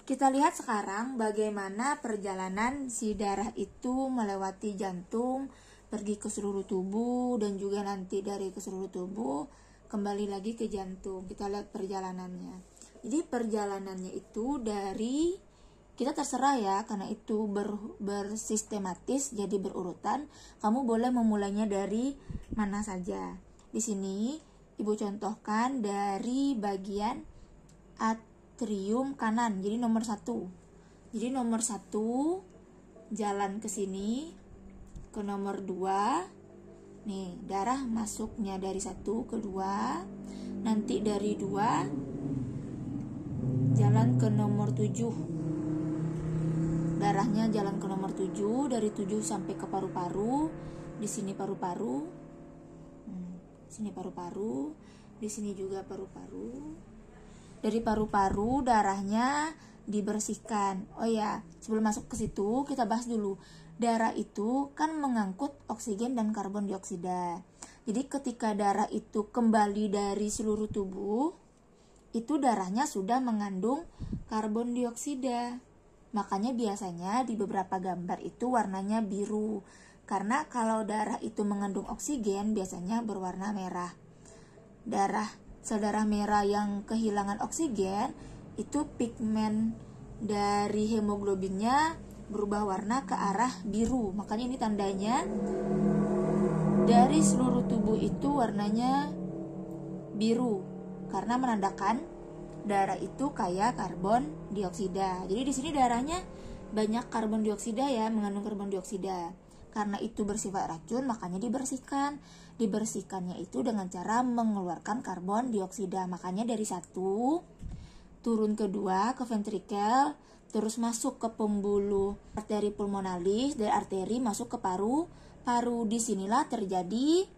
Kita lihat sekarang bagaimana perjalanan si darah itu melewati jantung, pergi ke seluruh tubuh, dan juga nanti dari ke seluruh tubuh kembali lagi ke jantung. Kita lihat perjalanannya. Jadi perjalanannya itu dari, kita terserah ya, karena itu bersistematis, jadi berurutan. Kamu boleh memulainya dari mana saja. Di sini Ibu contohkan dari bagian atrium kanan, jadi nomor 1. Jadi nomor 1 jalan ke sini ke nomor 2. Nih, darah masuknya dari 1 ke 2. Nanti dari 2 jalan ke nomor 7. Darahnya jalan ke nomor 7, dari 7 sampai ke paru-paru. Di sini paru-paru. Sini paru-paru, di sini juga paru-paru. Dari paru-paru darahnya dibersihkan. Oh ya, sebelum masuk ke situ kita bahas dulu. Darah itu kan mengangkut oksigen dan karbon dioksida. Jadi ketika darah itu kembali dari seluruh tubuh, itu darahnya sudah mengandung karbon dioksida. Makanya biasanya di beberapa gambar itu warnanya biru. Karena kalau darah itu mengandung oksigen biasanya berwarna merah. Sel darah merah yang kehilangan oksigen itu pigmen dari hemoglobinnya berubah warna ke arah biru. Makanya ini tandanya dari seluruh tubuh itu warnanya biru, karena menandakan darah itu kaya karbon dioksida. Jadi di sini darahnya banyak karbon dioksida ya, mengandung karbon dioksida. Karena itu bersifat racun, makanya dibersihkan. Dibersihkannya itu dengan cara mengeluarkan karbon dioksida. Makanya dari 1 turun ke 2 ke ventrikel, terus masuk ke pembuluh arteri pulmonalis, dari arteri masuk ke paru. Paru disinilah terjadi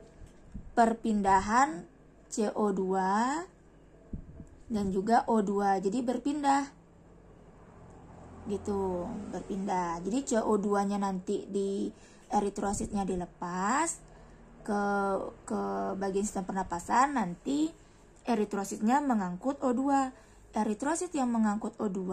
perpindahan CO2 dan juga O2. Jadi berpindah. Gitu, berpindah. Jadi CO2-nya nanti di eritrositnya dilepas ke bagian sistem pernapasan, nanti eritrositnya mengangkut O2. Eritrosit yang mengangkut O2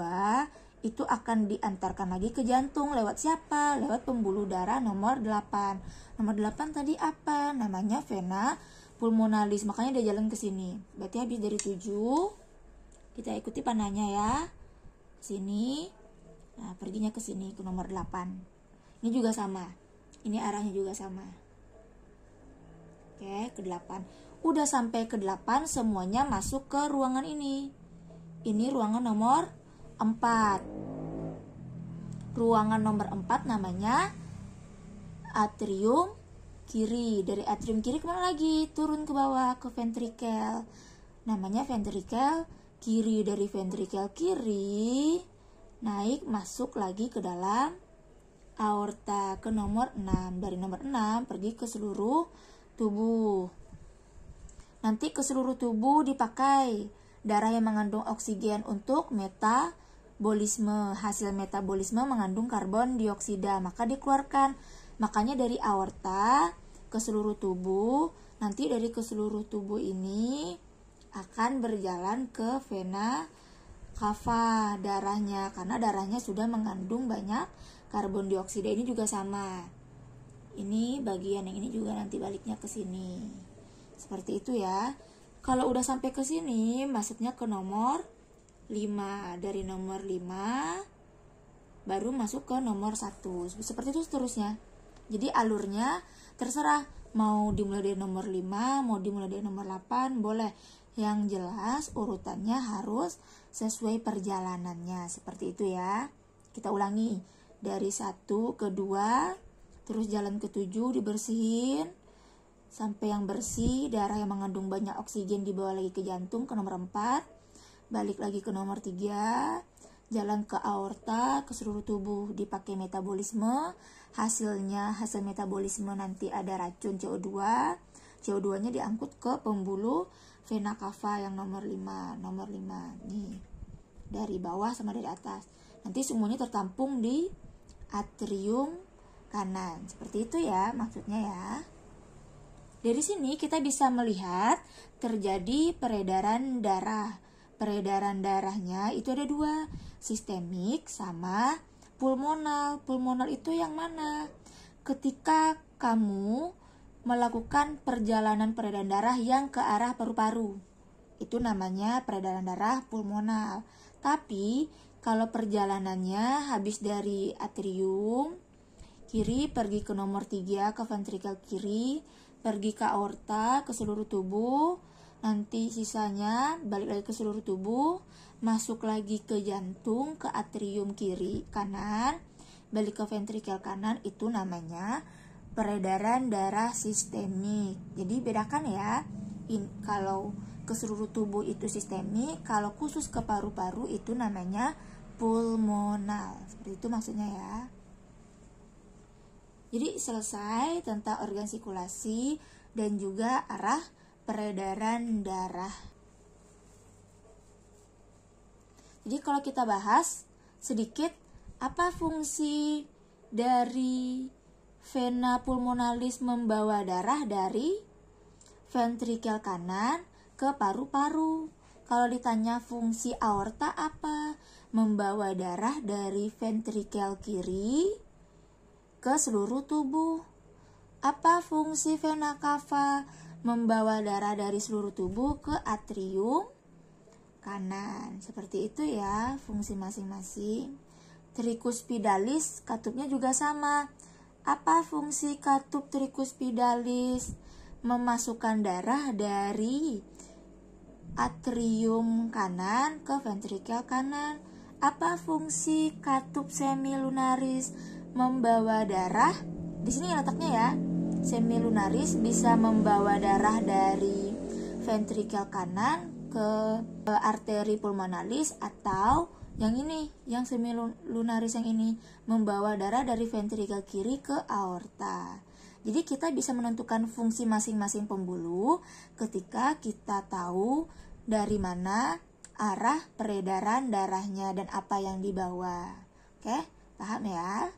itu akan diantarkan lagi ke jantung. Lewat siapa? Lewat pembuluh darah nomor 8. Nomor 8 tadi apa? Namanya vena pulmonalis. Makanya dia jalan ke sini. Berarti habis dari 7. Kita ikuti panahnya ya. Sini. Nah, perginya ke sini ke nomor 8. Ini juga sama. Ini arahnya juga sama. Oke, ke 8. Udah sampai ke 8, semuanya masuk ke ruangan ini. Ini ruangan nomor 4. Ruangan nomor 4 namanya atrium kiri. Dari atrium kiri kemana lagi? Turun ke bawah ke ventrikel. Namanya ventrikel kiri. Dari ventrikel kiri naik masuk lagi ke dalam aorta ke nomor 6. Dari nomor 6 pergi ke seluruh tubuh. Nanti ke seluruh tubuh dipakai darah yang mengandung oksigen untuk metabolisme. Hasil metabolisme mengandung karbon dioksida, maka dikeluarkan. Makanya dari aorta ke seluruh tubuh. Nanti dari ke seluruh tubuh ini akan berjalan ke vena cava darahnya, karena darahnya sudah mengandung banyak karbon dioksida. Ini juga sama. Ini bagian yang ini juga nanti baliknya ke sini. Seperti itu ya. Kalau udah sampai ke sini, masuknya ke nomor 5. Dari nomor 5 baru masuk ke nomor 1. Seperti itu seterusnya. Jadi alurnya terserah, mau dimulai dari nomor 5, mau dimulai dari nomor 8, boleh. Yang jelas urutannya harus sesuai perjalanannya. Seperti itu ya. Kita ulangi. Dari 1 ke 2, terus jalan ke 7 dibersihin. Sampai yang bersih, darah yang mengandung banyak oksigen dibawa lagi ke jantung ke nomor 4. Balik lagi ke nomor 3. Jalan ke aorta, ke seluruh tubuh dipakai metabolisme. Hasil metabolisme nanti ada racun CO2. CO2-nya diangkut ke pembuluh vena cava yang nomor 5. Nomor 5 nih. Dari bawah sama dari atas. Nanti semuanya tertampung di atrium kanan. Seperti itu ya maksudnya ya. Dari sini kita bisa melihat terjadi peredaran darah. peredaran darahnya itu ada dua, sistemik sama pulmonal. Pulmonal itu yang mana? Ketika kamu melakukan perjalanan peredaran darah yang ke arah paru-paru, itu namanya peredaran darah pulmonal. Tapi kalau perjalanannya habis dari atrium kiri pergi ke nomor 3 ke ventrikel kiri, pergi ke aorta, ke seluruh tubuh, nanti sisanya balik lagi ke seluruh tubuh, masuk lagi ke jantung, ke atrium kiri kanan, balik ke ventrikel kanan, itu namanya peredaran darah sistemik. Jadi bedakan ya, kalau ke seluruh tubuh itu sistemik, kalau khusus ke paru-paru itu namanya pulmonal. Seperti itu maksudnya ya. Jadi selesai tentang organ sirkulasi dan juga arah peredaran darah. Jadi kalau kita bahas sedikit, apa fungsi dari vena pulmonalis membawa darah dari ventrikel kanan ke paru-paru? Kalau ditanya fungsi aorta apa? Membawa darah dari ventrikel kiri ke seluruh tubuh. Apa fungsi vena cava? Membawa darah dari seluruh tubuh ke atrium kanan. Seperti itu ya fungsi masing-masing. Tricuspidalis katupnya juga sama. Apa fungsi katup tricuspidalis? Memasukkan darah dari atrium kanan ke ventrikel kanan. Apa fungsi katup semilunaris? Membawa darah. Di sini letaknya ya. Semilunaris bisa membawa darah dari ventrikel kanan ke arteri pulmonalis, atau yang ini, yang semilunaris yang ini, membawa darah dari ventrikel kiri ke aorta. Jadi kita bisa menentukan fungsi masing-masing pembuluh ketika kita tahu dari mana arah peredaran darahnya dan apa yang dibawa. Oke, paham ya?